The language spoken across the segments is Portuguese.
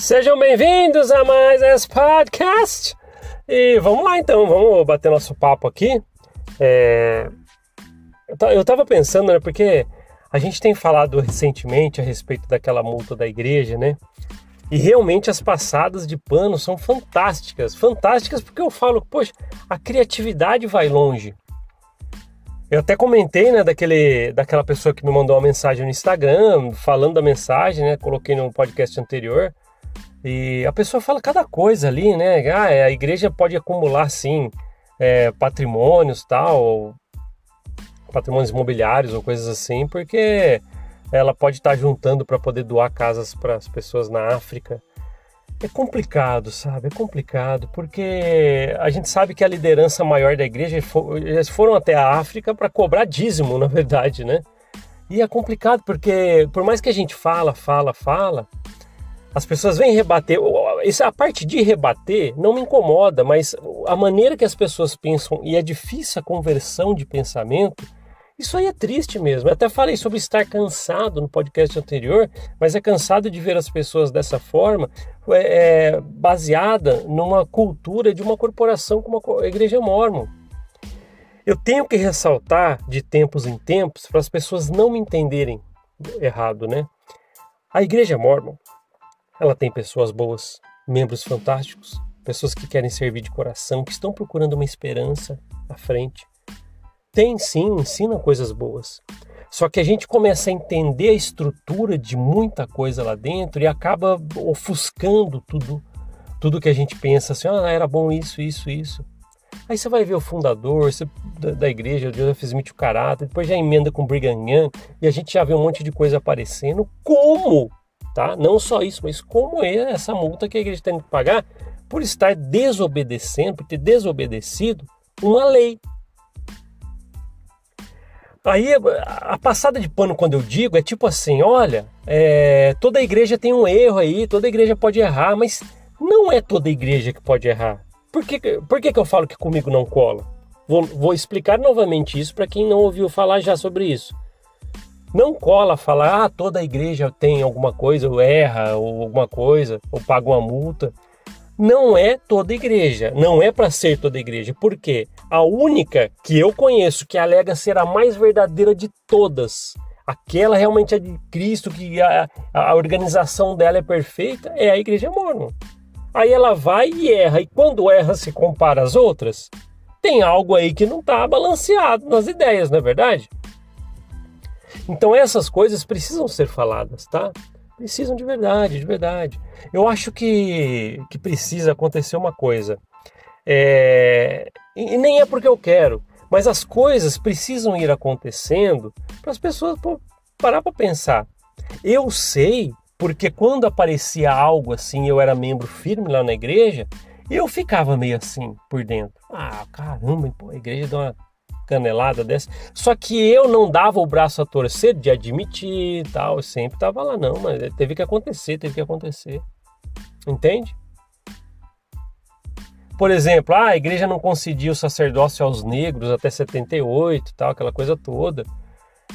Sejam bem-vindos a mais esse podcast. E vamos lá então, vamos bater nosso papo aqui. Eu tava pensando, né, porque a gente tem falado recentemente a respeito daquela multa da igreja, né? E realmente as passadas de pano são fantásticas. Fantásticas porque eu falo, poxa, a criatividade vai longe. Eu até comentei, né, daquela pessoa que me mandou uma mensagem no Instagram, falando da mensagem, né? Coloquei no podcast anterior. E a pessoa fala cada coisa ali, né? A igreja pode acumular, sim, patrimônios, tal, patrimônios imobiliários ou coisas assim, porque ela pode estar juntando para poder doar casas para as pessoas na África. É complicado, sabe? É complicado, porque a gente sabe que a liderança maior da igreja, eles foram até a África para cobrar dízimo, na verdade, né? E é complicado, porque por mais que a gente fala, as pessoas vêm rebater. A parte de rebater não me incomoda, mas a maneira que as pessoas pensam, e é difícil a conversão de pensamento, isso aí é triste mesmo. Eu até falei sobre estar cansado no podcast anterior, mas é cansado de ver as pessoas dessa forma, baseada numa cultura de uma corporação como a Igreja Mórmon. Eu tenho que ressaltar de tempos em tempos para as pessoas não me entenderem errado, né? A Igreja Mórmon, ela tem pessoas boas, membros fantásticos, pessoas que querem servir de coração, que estão procurando uma esperança à frente. Tem sim, ensina coisas boas. Só que a gente começa a entender a estrutura de muita coisa lá dentro e acaba ofuscando tudo que a gente pensa assim, era bom isso. Aí você vai ver o fundador da igreja, o Joseph Smith, o caráter, depois já emenda com Brigham Young e a gente já vê um monte de coisa aparecendo. Como? Tá? Não só isso, mas como é essa multa que a igreja tem que pagar por estar desobedecendo, por ter desobedecido uma lei. Aí a passada de pano, quando eu digo, é tipo assim, olha, toda igreja tem um erro aí, toda igreja pode errar, mas não é toda igreja que pode errar. Por que eu falo que comigo não cola? Vou explicar novamente isso para quem não ouviu falar já sobre isso. Não cola falar, toda igreja tem alguma coisa, ou erra, ou alguma coisa, ou paga uma multa. Não é toda igreja, não é para ser toda igreja. Por quê? A única que eu conheço que alega ser a mais verdadeira de todas, aquela realmente é de Cristo, que a organização dela é perfeita, é a Igreja Mórmon. Aí ela vai e erra, e quando erra se compara às outras, tem algo aí que não está balanceado nas ideias, não é verdade? Então essas coisas precisam ser faladas, tá? Precisam de verdade. Eu acho que precisa acontecer uma coisa. E nem é porque eu quero, mas as coisas precisam ir acontecendo para as pessoas parar para pensar. Eu sei, porque quando aparecia algo assim, eu era membro firme lá na igreja, eu ficava meio assim por dentro. Caramba, a igreja deu uma canelada dessa, só que eu não dava o braço a torcer de admitir e tal, eu sempre tava lá, não, mas teve que acontecer, entende? Por exemplo, a igreja não concedia o sacerdócio aos negros até 78 tal, aquela coisa toda.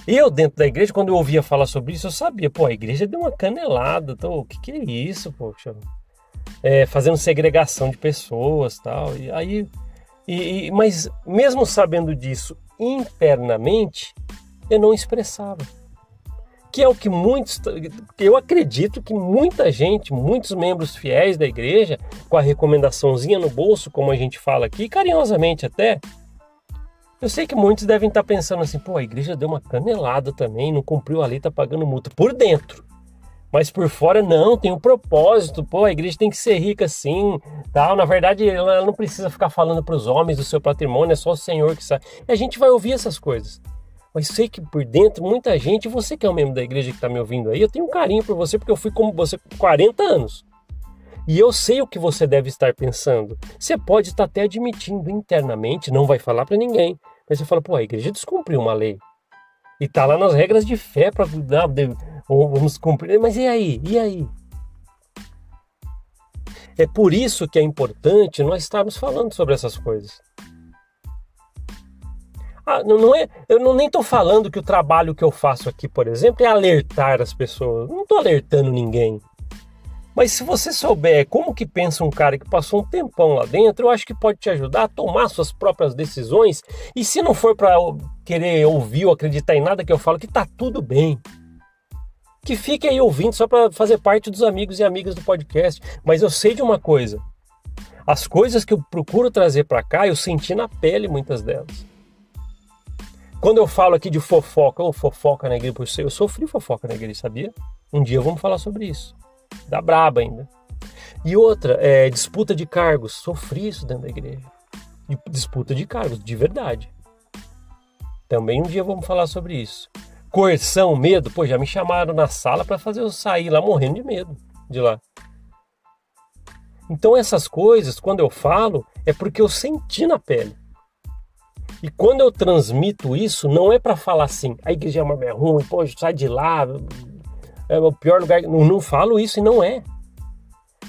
Eu dentro da igreja, quando eu ouvia falar sobre isso, eu sabia, a igreja deu uma canelada, então, o que é isso, poxa? Fazendo segregação de pessoas tal, e aí mas mesmo sabendo disso internamente, eu não expressava. Que é o que eu acredito que muita gente, muitos membros fiéis da igreja, com a recomendaçãozinha no bolso, como a gente fala aqui, carinhosamente até, eu sei que muitos devem estar pensando assim, a igreja deu uma canelada também, não cumpriu a lei, está pagando multa por dentro. Mas por fora não, tem um propósito, a igreja tem que ser rica sim, tal. Na verdade, ela não precisa ficar falando para os homens do seu patrimônio, é só o Senhor que sabe. E a gente vai ouvir essas coisas. Mas sei que por dentro, muita gente, você que é um membro da igreja que está me ouvindo aí, eu tenho um carinho por você, porque eu fui como você com 40 anos. E eu sei o que você deve estar pensando. Você pode estar até admitindo internamente, não vai falar para ninguém, mas você fala, a igreja descumpriu uma lei. E tá lá nas regras de fé para vamos cumprir. Mas e aí? É por isso que é importante nós estarmos falando sobre essas coisas. Eu nem estou falando que o trabalho que eu faço aqui, por exemplo, é alertar as pessoas. Não estou alertando ninguém. Mas se você souber como que pensa um cara que passou um tempão lá dentro, eu acho que pode te ajudar a tomar suas próprias decisões. E se não for para querer ouvir ou acreditar em nada que eu falo, que tá tudo bem. Que fique aí ouvindo só para fazer parte dos amigos e amigas do podcast. Mas eu sei de uma coisa. As coisas que eu procuro trazer para cá, eu senti na pele muitas delas. Quando eu falo aqui de fofoca, ou fofoca na igreja, eu sofri fofoca na igreja, sabia? Um dia vamos falar sobre isso. Da braba ainda. E outra, disputa de cargos. Sofri isso dentro da igreja. Disputa de cargos, de verdade. Também um dia vamos falar sobre isso. Coerção, medo. Pô, já me chamaram na sala para fazer eu sair lá morrendo de medo de lá. Então essas coisas, quando eu falo, é porque eu senti na pele. E quando eu transmito isso, não é para falar assim, a igreja é ruim, pô, sai de lá, é o pior lugar. Não falo isso e não é.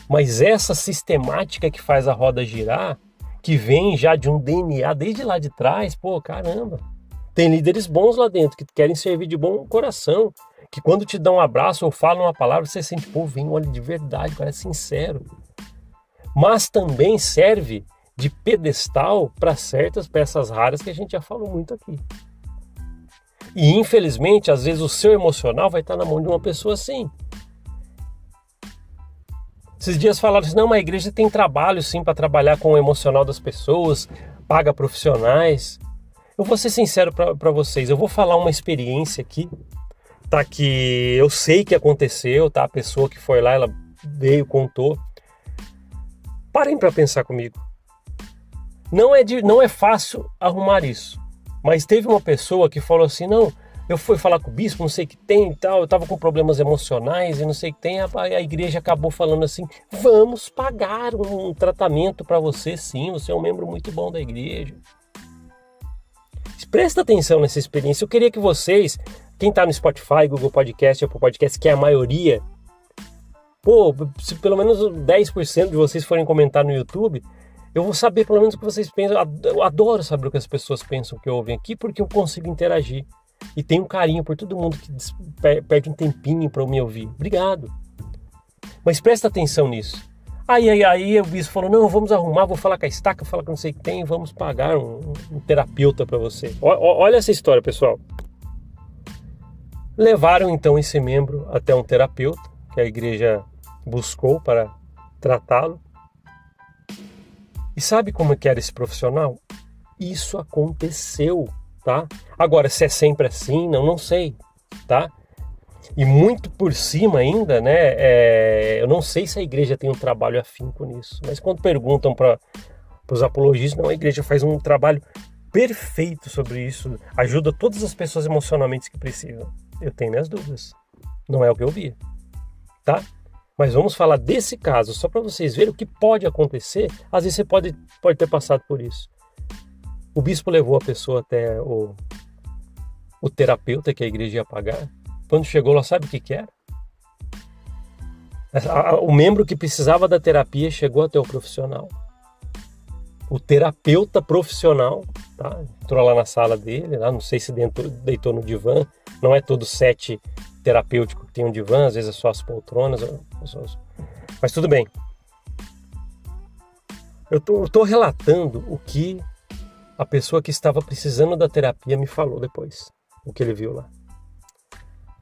Mas essa sistemática que faz a roda girar, que vem já de um DNA desde lá de trás, pô, caramba. Tem líderes bons lá dentro, que querem servir de bom coração, que quando te dão um abraço ou falam uma palavra, você sente, pô, vem, olha, de verdade, cara, é sincero. Mas também serve de pedestal para certas peças raras que a gente já falou muito aqui. E infelizmente, às vezes o seu emocional vai estar na mão de uma pessoa assim. Esses dias falaram assim, não, mas a igreja tem trabalho sim para trabalhar com o emocional das pessoas, paga profissionais. Eu vou ser sincero para vocês, eu vou falar uma experiência aqui, tá, que eu sei que aconteceu, tá, a pessoa que foi lá, ela veio, contou. Parem para pensar comigo. Não é fácil arrumar isso. Mas teve uma pessoa que falou assim, não, eu fui falar com o bispo, não sei o que tem e tal, eu estava com problemas emocionais e não sei o que tem, a igreja acabou falando assim, vamos pagar um tratamento para você sim, você é um membro muito bom da igreja. Presta atenção nessa experiência, eu queria que vocês, quem está no Spotify, Google Podcast, Apple Podcast, que é a maioria, pô, se pelo menos 10% de vocês forem comentar no YouTube, eu vou saber pelo menos o que vocês pensam. Eu adoro saber o que as pessoas pensam que ouvem aqui, porque eu consigo interagir. E tenho um carinho por todo mundo que perde um tempinho para me ouvir. Obrigado. Mas presta atenção nisso. Aí o bispo falou, não, vamos arrumar, vou falar com a estaca, falar que não sei o que tem, vamos pagar um terapeuta para você. Olha essa história, pessoal. Levaram então esse membro até um terapeuta, que a igreja buscou para tratá-lo. E sabe como que era esse profissional? Isso aconteceu, tá? Agora, se é sempre assim, não sei, tá? E muito por cima ainda, né? Eu não sei se a igreja tem um trabalho afinco nisso, mas quando perguntam para os apologistas, não, a igreja faz um trabalho perfeito sobre isso, ajuda todas as pessoas emocionalmente que precisam. Eu tenho minhas dúvidas, não é o que eu vi, tá? Mas vamos falar desse caso, só para vocês verem o que pode acontecer. Às vezes você pode ter passado por isso. O bispo levou a pessoa até o terapeuta que a igreja ia pagar. Quando chegou lá, sabe o que era? O membro que precisava da terapia chegou até o profissional. O terapeuta profissional, tá? Entrou lá na sala dele, lá, não sei se deitou no divã. Não é todo set terapêutico que tem um divã, às vezes é só as poltronas. Mas tudo bem. Eu tô relatando o que a pessoa que estava precisando da terapia me falou depois. O que ele viu lá.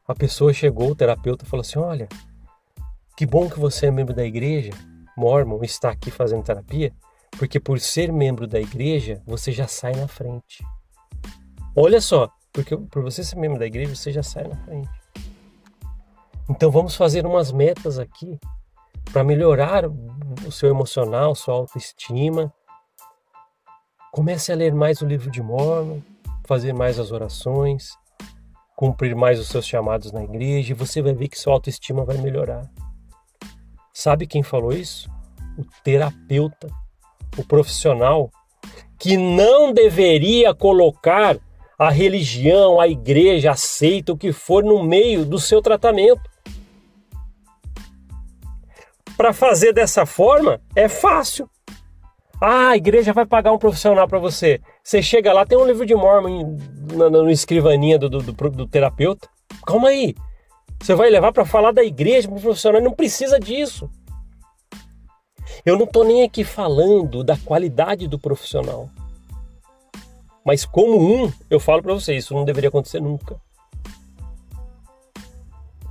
A pessoa chegou, o terapeuta falou assim, olha, que bom que você é membro da igreja, Mormon, está aqui fazendo terapia, porque por ser membro da igreja, você já sai na frente. Olha só, porque por você ser membro da igreja, você já sai na frente. Então vamos fazer umas metas aqui para melhorar o seu emocional, sua autoestima. Comece a ler mais o livro de Mormon, fazer mais as orações, cumprir mais os seus chamados na igreja, e você vai ver que sua autoestima vai melhorar. Sabe quem falou isso? O terapeuta, o profissional, que não deveria colocar a religião, a igreja, a seita, o que for no meio do seu tratamento. Para fazer dessa forma, é fácil. A igreja vai pagar um profissional para você. Você chega lá, tem um livro de Mormon na escrivaninha do terapeuta. Calma aí. Você vai levar para falar da igreja, para o profissional, não precisa disso. Eu não estou nem aqui falando da qualidade do profissional. Mas como eu falo para vocês, isso não deveria acontecer nunca.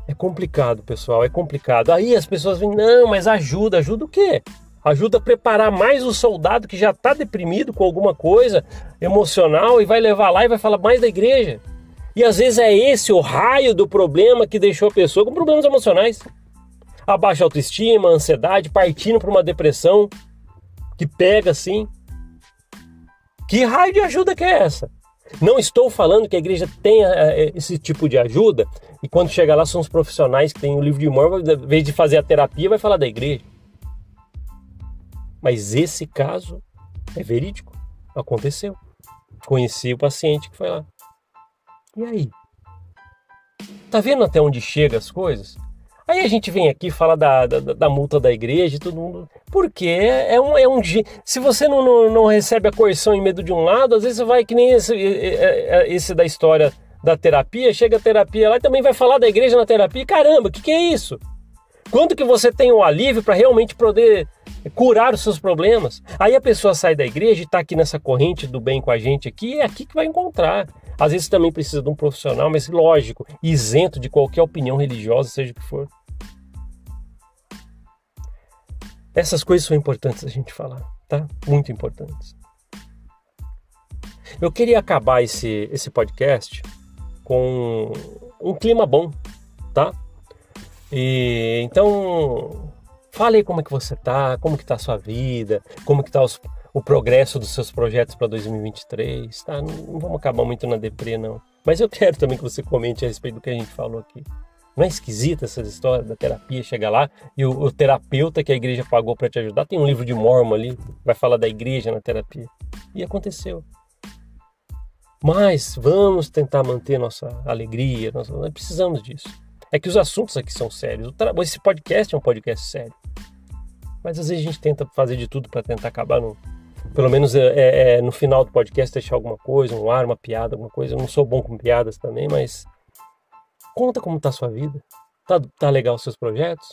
É complicado, pessoal, é complicado. Aí as pessoas vêm, não, mas ajuda o quê? Ajuda a preparar mais o soldado que já está deprimido com alguma coisa emocional e vai levar lá e vai falar mais da igreja. E às vezes é esse o raio do problema que deixou a pessoa com problemas emocionais. A baixa autoestima, a ansiedade, partindo para uma depressão que pega assim. Que raio de ajuda que é essa? Não estou falando que a igreja tenha esse tipo de ajuda e quando chega lá são os profissionais que têm o livro de Mormon, em vez de fazer a terapia, vai falar da igreja. Mas esse caso é verídico. Aconteceu. Conheci o paciente que foi lá. E aí? Tá vendo até onde chega as coisas? Aí a gente vem aqui falar da multa da igreja e todo mundo... Porque se você não recebe a coerção em medo de um lado, às vezes você vai que nem esse da história da terapia, chega a terapia lá e também vai falar da igreja na terapia. Caramba, o que é isso? Quando que você tem o alívio para realmente poder curar os seus problemas? Aí a pessoa sai da igreja e está aqui nessa corrente do bem com a gente aqui, é aqui que vai encontrar. Às vezes também precisa de um profissional, mas lógico, isento de qualquer opinião religiosa, seja o que for. Essas coisas são importantes a gente falar, tá? Muito importantes. Eu queria acabar esse podcast com um clima bom, tá? E então, fale aí como é que você tá, como que tá a sua vida, como que tá o progresso dos seus projetos para 2023, tá? Não vamos acabar muito na deprê, não. Mas eu quero também que você comente a respeito do que a gente falou aqui. Não é esquisita essa história da terapia? Chega lá e o terapeuta que a igreja pagou para te ajudar, tem um livro de Mormon ali, vai falar da igreja na terapia. E aconteceu. Mas vamos tentar manter nossa alegria, nós precisamos disso. É que os assuntos aqui são sérios. Esse podcast é um podcast sério. Mas às vezes a gente tenta fazer de tudo para tentar acabar, pelo menos no final do podcast, deixar alguma coisa, um ar, uma piada, alguma coisa. Eu não sou bom com piadas também, mas conta como tá a sua vida. Tá legal os seus projetos?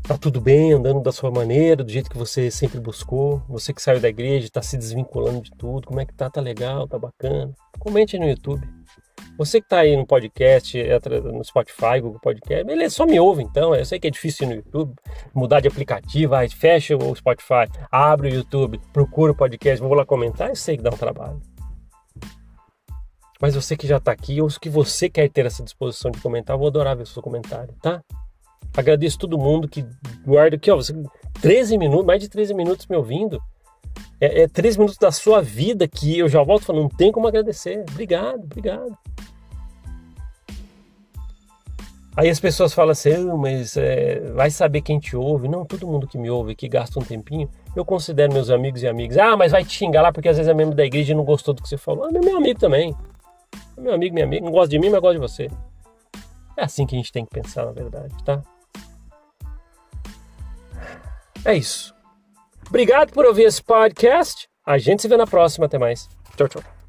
Tá tudo bem, andando da sua maneira, do jeito que você sempre buscou? Você que saiu da igreja, tá se desvinculando de tudo, como é que tá? Tá legal, tá bacana? Comente aí no YouTube. Você que está aí no podcast, no Spotify, Google Podcast, beleza, só me ouve então. Eu sei que é difícil ir no YouTube, mudar de aplicativo, aí fecha o Spotify, abre o YouTube, procura o podcast, vou lá comentar, eu sei que dá um trabalho. Mas você que já está aqui, ou que você quer ter essa disposição de comentar, eu vou adorar ver o seu comentário, tá? Agradeço todo mundo que guarda aqui, ó, você 13 minutos, mais de 13 minutos me ouvindo. É 13 minutos da sua vida que eu já volto falando, não tem como agradecer. Obrigado. Aí as pessoas falam assim, mas vai saber quem te ouve. Não, todo mundo que me ouve, que gasta um tempinho, eu considero meus amigos e amigas. Ah, mas vai te xingar lá porque às vezes é membro da igreja e não gostou do que você falou. Ah, meu amigo também. Meu amigo, minha amiga, não gosta de mim, mas gosta de você. É assim que a gente tem que pensar, na verdade, tá? É isso. Obrigado por ouvir esse podcast. A gente se vê na próxima. Até mais. Tchau, tchau.